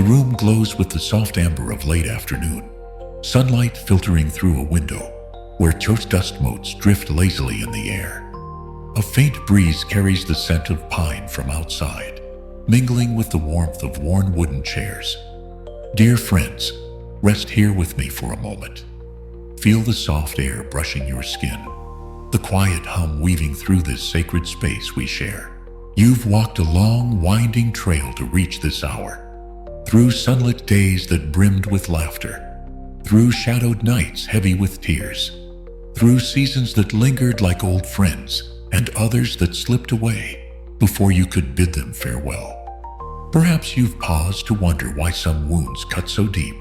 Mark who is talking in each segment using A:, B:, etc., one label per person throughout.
A: The room glows with the soft amber of late afternoon, sunlight filtering through a window where toast dust motes drift lazily in the air. A faint breeze carries the scent of pine from outside, mingling with the warmth of worn wooden chairs. Dear friends, rest here with me for a moment. Feel the soft air brushing your skin, the quiet hum weaving through this sacred space we share. You've walked a long, winding trail to reach this hour, through sunlit days that brimmed with laughter, through shadowed nights heavy with tears, through seasons that lingered like old friends, and others that slipped away before you could bid them farewell. Perhaps you've paused to wonder why some wounds cut so deep,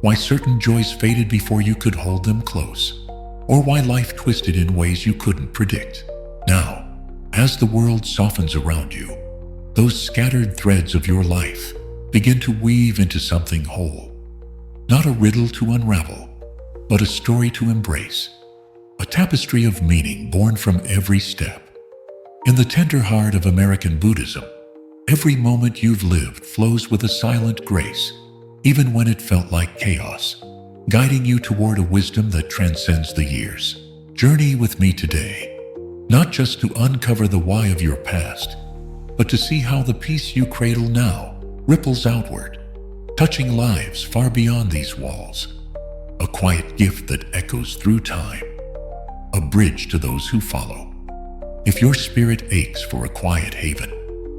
A: why certain joys faded before you could hold them close, or why life twisted in ways you couldn't predict. Now, as the world softens around you, those scattered threads of your life begin to weave into something whole. Not a riddle to unravel, but a story to embrace. A tapestry of meaning born from every step. In the tender heart of American Buddhism, every moment you've lived flows with a silent grace, even when it felt like chaos, guiding you toward a wisdom that transcends the years. Journey with me today, not just to uncover the why of your past, but to see how the peace you cradle now ripples outward, touching lives far beyond these walls. A quiet gift that echoes through time, a bridge to those who follow. If your spirit aches for a quiet haven,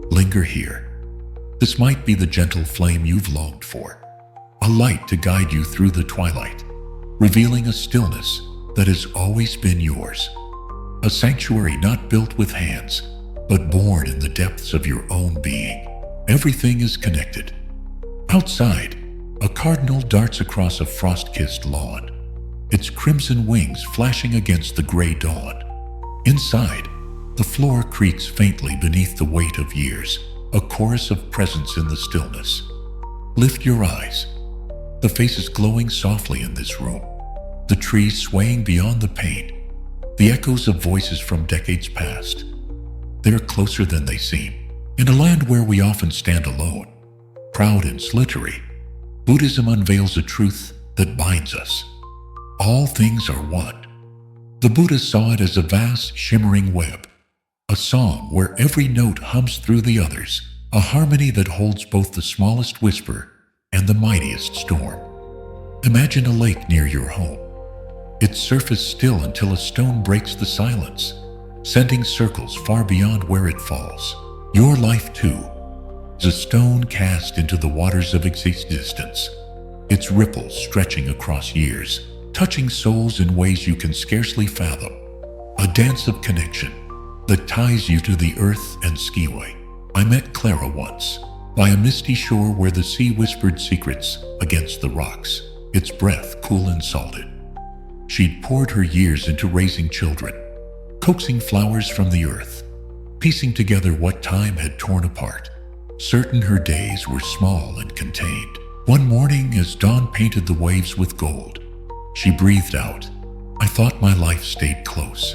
A: linger here. This might be the gentle flame you've longed for, a light to guide you through the twilight, revealing a stillness that has always been yours. A sanctuary not built with hands, but born in the depths of your own being. Everything is connected. Outside, a cardinal darts across a frost-kissed lawn, its crimson wings flashing against the gray dawn. Inside, the floor creaks faintly beneath the weight of years, a chorus of presence in the stillness. Lift your eyes. The faces glowing softly in this room, the trees swaying beyond the pain, the echoes of voices from decades past. They're closer than they seem. In a land where we often stand alone, proud and slippery, Buddhism unveils a truth that binds us. All things are one. The Buddha saw it as a vast, shimmering web, a song where every note hums through the others, a harmony that holds both the smallest whisper and the mightiest storm. Imagine a lake near your home, its surface still until a stone breaks the silence, sending circles far beyond where it falls. Your life, too, is a stone cast into the waters of existence, its ripples stretching across years, touching souls in ways you can scarcely fathom. A dance of connection that ties you to the earth and skiway. I met Clara once, by a misty shore where the sea whispered secrets against the rocks, its breath cool and salted. She'd poured her years into raising children, coaxing flowers from the earth, piecing together what time had torn apart. Certain her days were small and contained. One morning, as dawn painted the waves with gold, she breathed out, "I thought my life stayed close,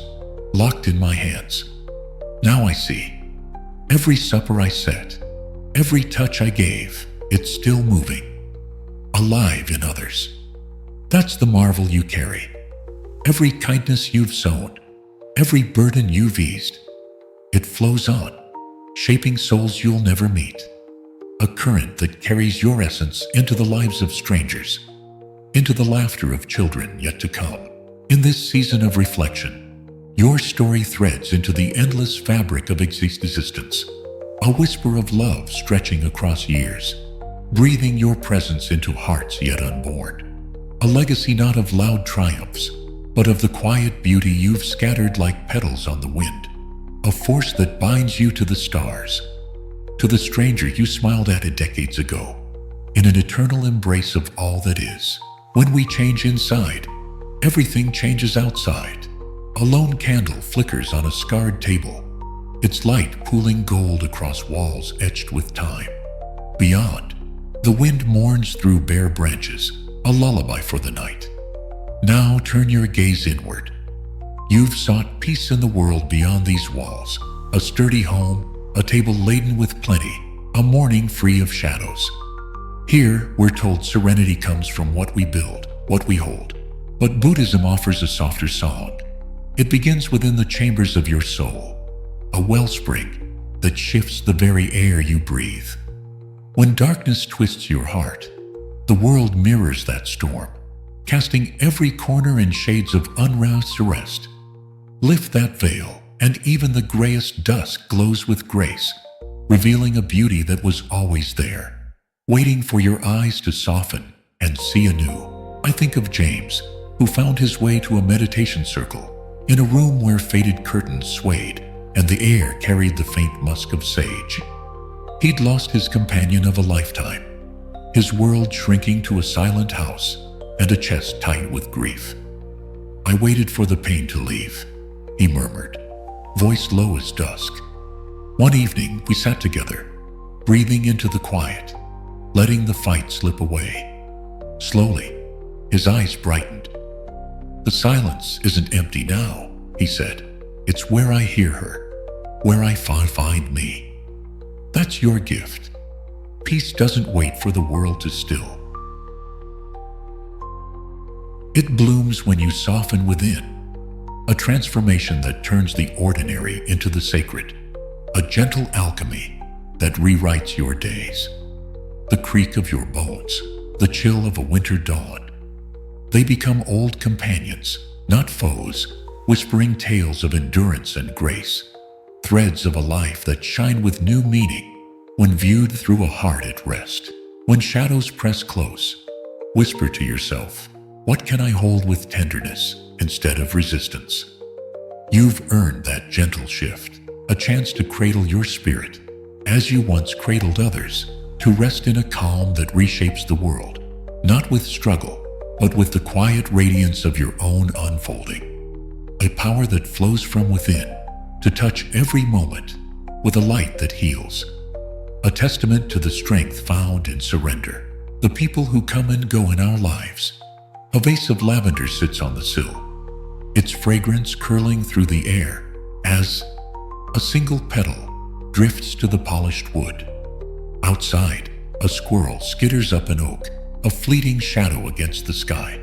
A: locked in my hands. Now I see. Every supper I set, every touch I gave, it's still moving, alive in others. That's the marvel you carry. Every kindness you've sown, every burden you've eased, it flows on, shaping souls you'll never meet. A current that carries your essence into the lives of strangers, into the laughter of children yet to come. In this season of reflection, your story threads into the endless fabric of existence, a whisper of love stretching across years, breathing your presence into hearts yet unborn. A legacy not of loud triumphs, but of the quiet beauty you've scattered like petals on the wind. A force that binds you to the stars, to the stranger you smiled at decades ago, in an eternal embrace of all that is. When we change inside, everything changes outside. A lone candle flickers on a scarred table, its light pooling gold across walls etched with time. Beyond, the wind mourns through bare branches, a lullaby for the night. Now turn your gaze inward. You've sought peace in the world beyond these walls, a sturdy home, a table laden with plenty, a morning free of shadows. Here, we're told serenity comes from what we build, what we hold. But Buddhism offers a softer song. It begins within the chambers of your soul, a wellspring that shifts the very air you breathe. When darkness twists your heart, the world mirrors that storm, casting every corner in shades of unroused arrest. Lift that veil, and even the grayest dusk glows with grace, revealing a beauty that was always there, waiting for your eyes to soften and see anew. I think of James, who found his way to a meditation circle in a room where faded curtains swayed and the air carried the faint musk of sage. He'd lost his companion of a lifetime, his world shrinking to a silent house and a chest tight with grief. "I waited for the pain to leave," he murmured, voice low as dusk. One evening we sat together, breathing into the quiet, letting the fight slip away. Slowly, his eyes brightened. "The silence isn't empty now," he said. "It's where I hear her, where I find me. That's your gift. Peace doesn't wait for the world to still. It blooms when you soften within, a transformation that turns the ordinary into the sacred, a gentle alchemy that rewrites your days. The creak of your bones, the chill of a winter dawn. They become old companions, not foes, whispering tales of endurance and grace, threads of a life that shine with new meaning when viewed through a heart at rest. When shadows press close, whisper to yourself, what can I hold with tenderness instead of resistance? You've earned that gentle shift, a chance to cradle your spirit, as you once cradled others, to rest in a calm that reshapes the world, not with struggle, but with the quiet radiance of your own unfolding. A power that flows from within, to touch every moment with a light that heals. A testament to the strength found in surrender. The people who come and go in our lives. A vase of lavender sits on the sill, its fragrance curling through the air as a single petal drifts to the polished wood. Outside, a squirrel skitters up an oak, a fleeting shadow against the sky.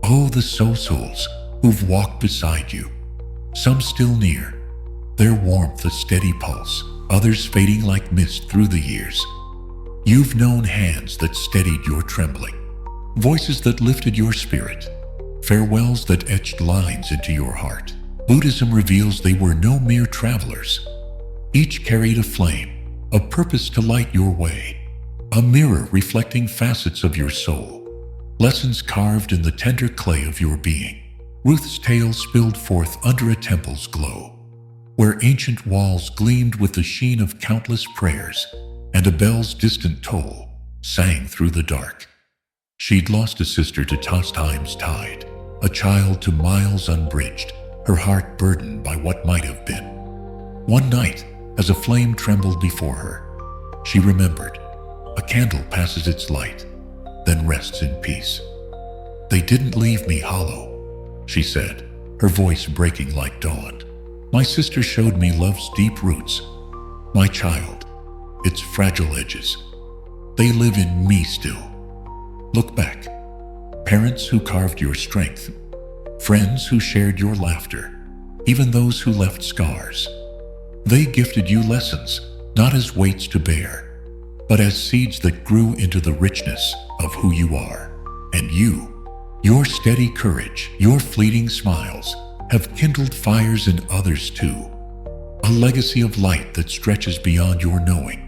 A: Oh, the souls who've walked beside you, some still near, their warmth a steady pulse, others fading like mist through the years. You've known hands that steadied your trembling, voices that lifted your spirit, farewells that etched lines into your heart. Buddhism reveals they were no mere travelers. Each carried a flame, a purpose to light your way, a mirror reflecting facets of your soul, lessons carved in the tender clay of your being. Ruth's tale spilled forth under a temple's glow, where ancient walls gleamed with the sheen of countless prayers, and a bell's distant toll sang through the dark. She'd lost a sister to toss time's tide, a child to miles unbridged, her heart burdened by what might have been. One night, as a flame trembled before her, she remembered, a candle passes its light, then rests in peace. They didn't leave me hollow, she said, her voice breaking like dawn. My sister showed me love's deep roots. My child, its fragile edges, they live in me still. Look back. Parents who carved your strength, friends who shared your laughter, even those who left scars. They gifted you lessons, not as weights to bear, but as seeds that grew into the richness of who you are. And you, your steady courage, your fleeting smiles, have kindled fires in others too. A legacy of light that stretches beyond your knowing.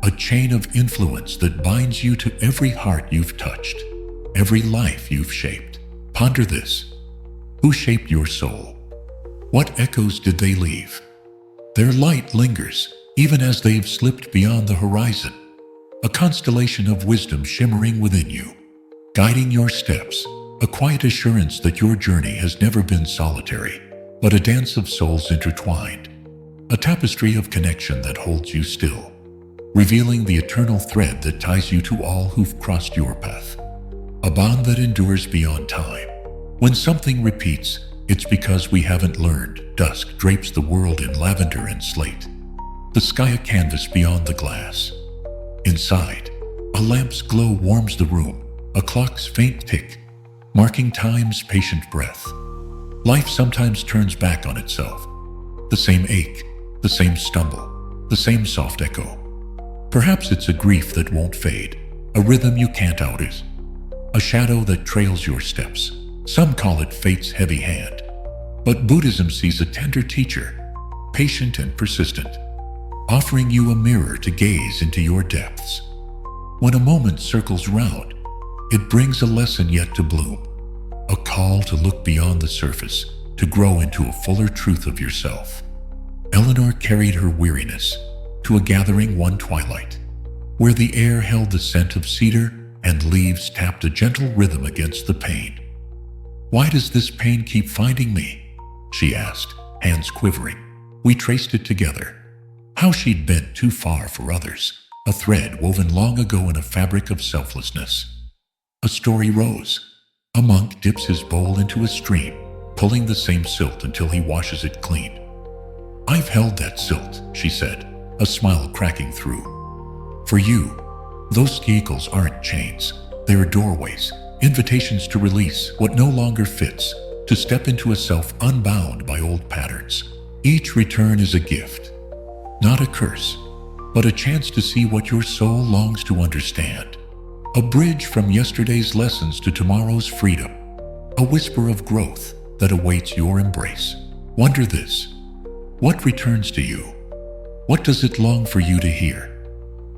A: A chain of influence that binds you to every heart you've touched, every life you've shaped. Ponder this. Who shaped your soul? What echoes did they leave? Their light lingers, even as they've slipped beyond the horizon. A constellation of wisdom shimmering within you, guiding your steps, a quiet assurance that your journey has never been solitary, but a dance of souls intertwined, a tapestry of connection that holds you still, revealing the eternal thread that ties you to all who've crossed your path, a bond that endures beyond time. When something repeats, it's because we haven't learned. Dusk drapes the world in lavender and slate, the sky a canvas beyond the glass. Inside, A lamp's glow warms the room, a clock's faint tick, marking time's patient breath. Life sometimes turns back on itself. The same ache, the same stumble, the same soft echo. Perhaps it's a grief that won't fade, a rhythm you can't outrun, a shadow that trails your steps. Some call it fate's heavy hand, but Buddhism sees a tender teacher, patient and persistent, offering you a mirror to gaze into your depths. When a moment circles round, it brings a lesson yet to bloom, a call to look beyond the surface, to grow into a fuller truth of yourself. Eleanor carried her weariness to a gathering one twilight, where the air held the scent of cedar and leaves tapped a gentle rhythm against the pain. "Why does this pain keep finding me?" she asked, hands quivering. We traced it together. How she'd bent too far for others, a thread woven long ago in a fabric of selflessness. A story rose. A monk dips his bowl into a stream, pulling the same silt until he washes it clean. "I've held that silt," she said, a smile cracking through. "For you, those vehicles aren't chains. They're doorways, invitations to release what no longer fits, to step into a self unbound by old patterns. Each return is a gift, not a curse, but a chance to see what your soul longs to understand. A bridge from yesterday's lessons to tomorrow's freedom, a whisper of growth that awaits your embrace. Wonder this: what returns to you? What does it long for you to hear?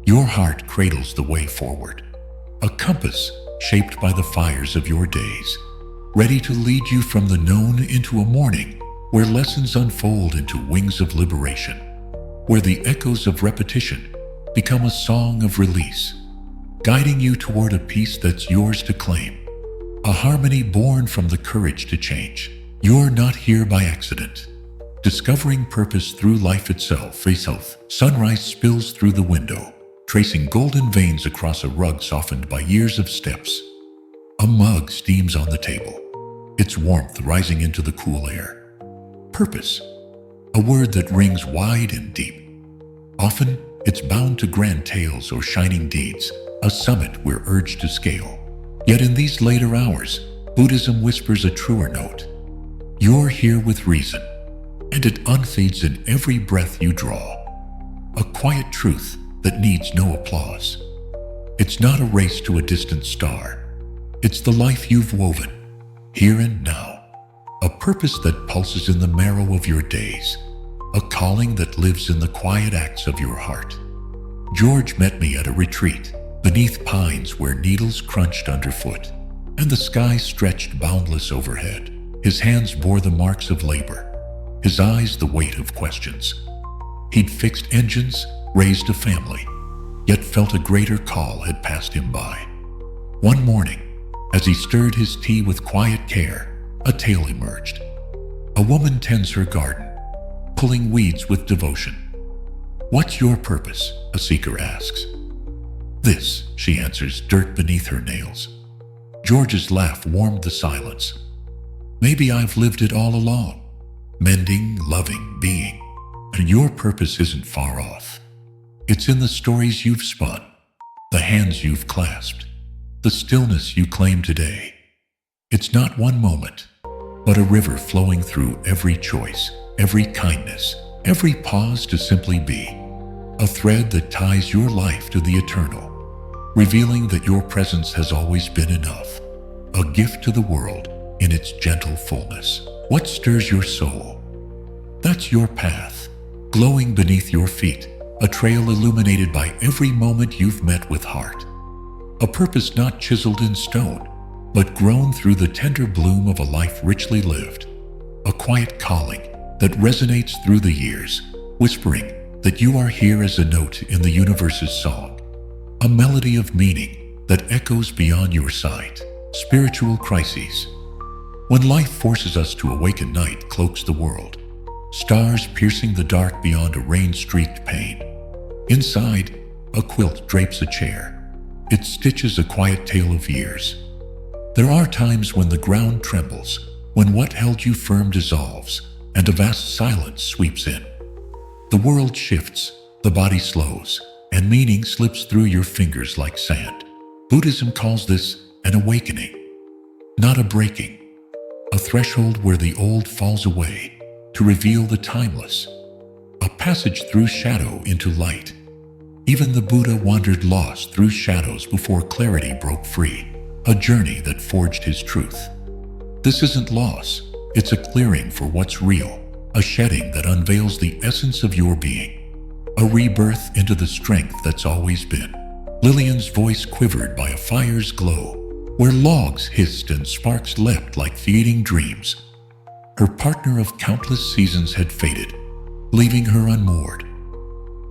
A: Your heart cradles the way forward, a compass shaped by the fires of your days, ready to lead you from the known into a morning where lessons unfold into wings of liberation, where the echoes of repetition become a song of release, guiding you toward a peace that's yours to claim, a harmony born from the courage to change. You're not here by accident. Discovering purpose through life itself. Sunrise spills through the window, tracing golden veins across a rug softened by years of steps. A mug steams on the table, its warmth rising into the cool air. Purpose, a word that rings wide and deep. Often, it's bound to grand tales or shining deeds, a summit we're urged to scale. Yet in these later hours, Buddhism whispers a truer note. You're here with reason, and it unfades in every breath you draw. A quiet truth that needs no applause. It's not a race to a distant star. It's the life you've woven, here and now. A purpose that pulses in the marrow of your days. A calling that lives in the quiet acts of your heart. George met me at a retreat, beneath pines where needles crunched underfoot, and the sky stretched boundless overhead. His hands bore the marks of labor, his eyes the weight of questions. He'd fixed engines, raised a family, yet felt a greater call had passed him by. One morning, as he stirred his tea with quiet care, a tale emerged. A woman tends her garden, pulling weeds with devotion. "What's your purpose?" a seeker asks. "This," she answers, dirt beneath her nails. George's laugh warmed the silence. "Maybe I've lived it all along, mending, loving, being, and your purpose isn't far off. It's in the stories you've spun, the hands you've clasped, the stillness you claim today. It's not one moment, but a river flowing through every choice, every kindness, every pause to simply be. A thread that ties your life to the eternal, revealing that your presence has always been enough. A gift to the world in its gentle fullness. What stirs your soul? That's your path, glowing beneath your feet, a trail illuminated by every moment you've met with heart. A purpose not chiseled in stone, but grown through the tender bloom of a life richly lived. A quiet calling that resonates through the years, whispering that you are here as a note in the universe's song. A melody of meaning that echoes beyond your sight. Spiritual crises. When life forces us to awaken, night cloaks the world, stars piercing the dark beyond a rain-streaked pane. Inside, a quilt drapes a chair. It stitches a quiet tale of years. There are times when the ground trembles, when what held you firm dissolves, and a vast silence sweeps in. The world shifts, the body slows, and meaning slips through your fingers like sand. Buddhism calls this an awakening, not a breaking, a threshold where the old falls away to reveal the timeless, a passage through shadow into light. Even the Buddha wandered lost through shadows before clarity broke free, a journey that forged his truth. This isn't loss, it's a clearing for what's real, a shedding that unveils the essence of your being, a rebirth into the strength that's always been. Lillian's voice quivered by a fire's glow, where logs hissed and sparks leapt like fleeting dreams. Her partner of countless seasons had faded, leaving her unmoored.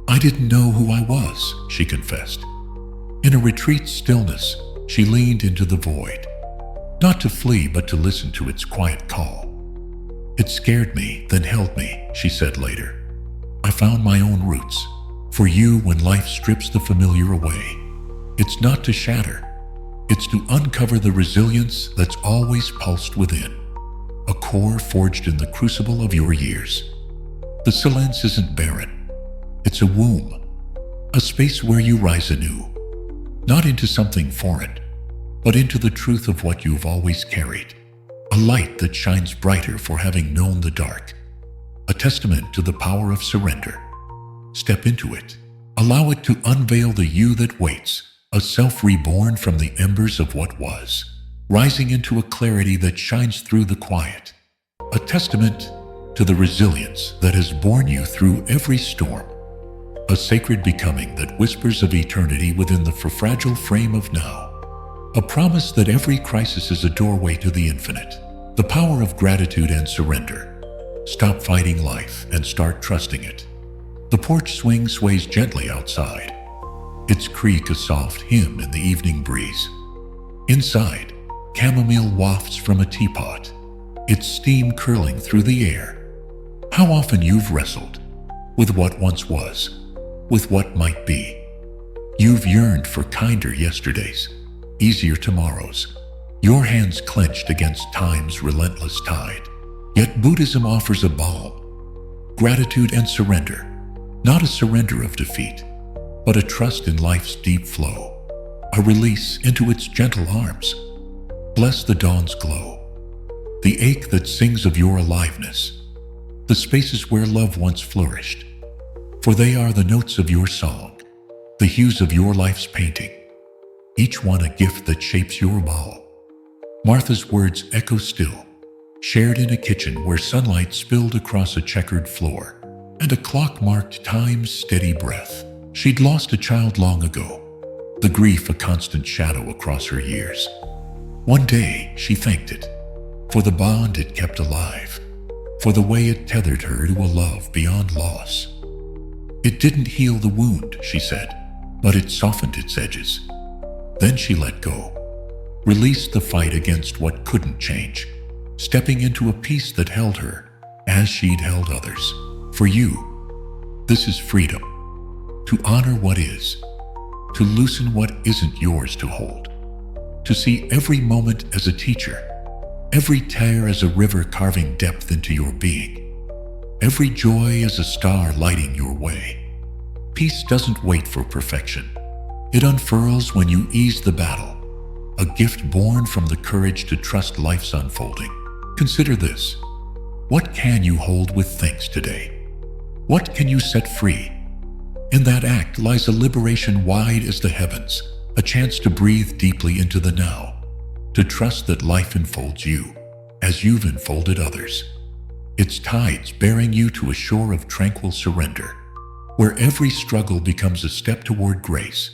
A: "I didn't know who I was," she confessed. In a retreat's stillness, she leaned into the void, not to flee but to listen to its quiet call. "It scared me, then held me," she said later. "I found my own roots. For you, when life strips the familiar away, it's not to shatter, it's to uncover the resilience that's always pulsed within, a core forged in the crucible of your years. The silence isn't barren, it's a womb, a space where you rise anew, not into something foreign, but into the truth of what you've always carried, a light that shines brighter for having known the dark, a testament to the power of surrender. Step into it. Allow it to unveil the you that waits, a self reborn from the embers of what was, rising into a clarity that shines through the quiet, a testament to the resilience that has borne you through every storm, a sacred becoming that whispers of eternity within the fragile frame of now, a promise that every crisis is a doorway to the infinite, the power of gratitude and surrender. Stop fighting life and start trusting it. The porch swing sways gently outside, its creak a soft hymn in the evening breeze. Inside, chamomile wafts from a teapot, its steam curling through the air. How often you've wrestled with what once was, with what might be. You've yearned for kinder yesterdays, easier tomorrows, your hands clenched against time's relentless tide. Yet Buddhism offers a balm, gratitude and surrender. Not a surrender of defeat, but a trust in life's deep flow, a release into its gentle arms. Bless the dawn's glow, the ache that sings of your aliveness, the spaces where love once flourished, for they are the notes of your song, the hues of your life's painting, each one a gift that shapes your ball. Martha's words echo still, shared in a kitchen where sunlight spilled across a checkered floor, and a clock marked time's steady breath. She'd lost a child long ago, the grief a constant shadow across her years. One day she thanked it, for the bond it kept alive, for the way it tethered her to a love beyond loss. It didn't heal the wound, she said, but it softened its edges. Then she let go, released the fight against what couldn't change, stepping into a peace that held her as she'd held others. For you, this is freedom, to honor what is, to loosen what isn't yours to hold, to see every moment as a teacher, every tear as a river carving depth into your being, every joy as a star lighting your way. Peace doesn't wait for perfection. It unfurls when you ease the battle, a gift born from the courage to trust life's unfolding. Consider this. What can you hold with thanks today? What can you set free? In that act lies a liberation wide as the heavens, a chance to breathe deeply into the now, to trust that life enfolds you as you've enfolded others. Its tides bearing you to a shore of tranquil surrender, where every struggle becomes a step toward grace,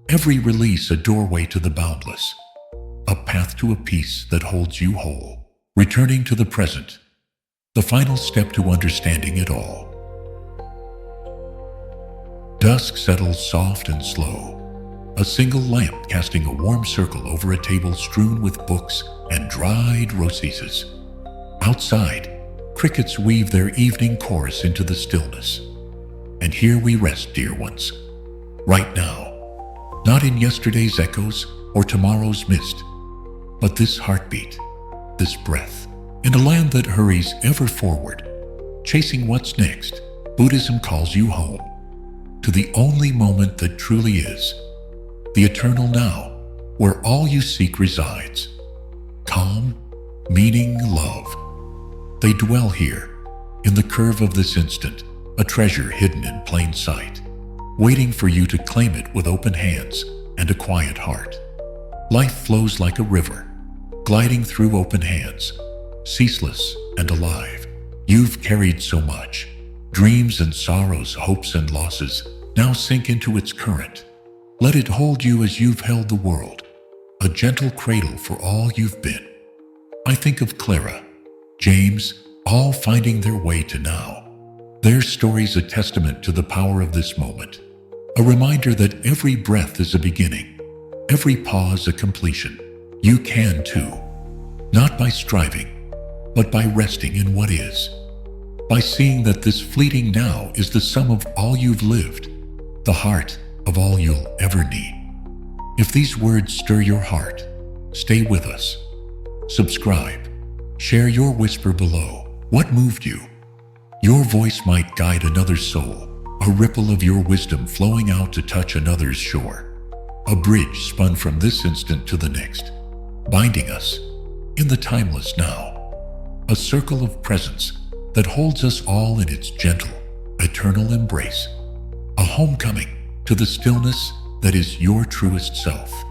A: every release a doorway to the boundless, a path to a peace that holds you whole. Returning to the present, the final step to understanding it all. Dusk settles soft and slow, a single lamp casting a warm circle over a table strewn with books and dried roses. Outside, crickets weave their evening chorus into the stillness. And here we rest, dear ones, right now, not in yesterday's echoes or tomorrow's mist, but this heartbeat, this breath, in a land that hurries ever forward, chasing what's next. Buddhism calls you home. to the only moment that truly is, the eternal now, where all you seek resides. Calm, meaning, love. They dwell here, in the curve of this instant, a treasure hidden in plain sight, waiting for you to claim it with open hands and a quiet heart. Life flows like a river, gliding through open hands, ceaseless and alive. You've carried so much. Dreams and sorrows, hopes and losses, now sink into its current. Let it hold you as you've held the world, a gentle cradle for all you've been. I think of Clara, James, all finding their way to now. Their story's a testament to the power of this moment, a reminder that every breath is a beginning, every pause a completion. You can too, not by striving, but by resting in what is, by seeing that this fleeting now is the sum of all you've lived, the heart of all you'll ever need. If these words stir your heart, stay with us. Subscribe. Share your whisper below. What moved you? Your voice might guide another soul, a ripple of your wisdom flowing out to touch another's shore, a bridge spun from this instant to the next, binding us in the timeless now, a circle of presence that holds us all in its gentle, eternal embrace, a homecoming to the stillness that is your truest self.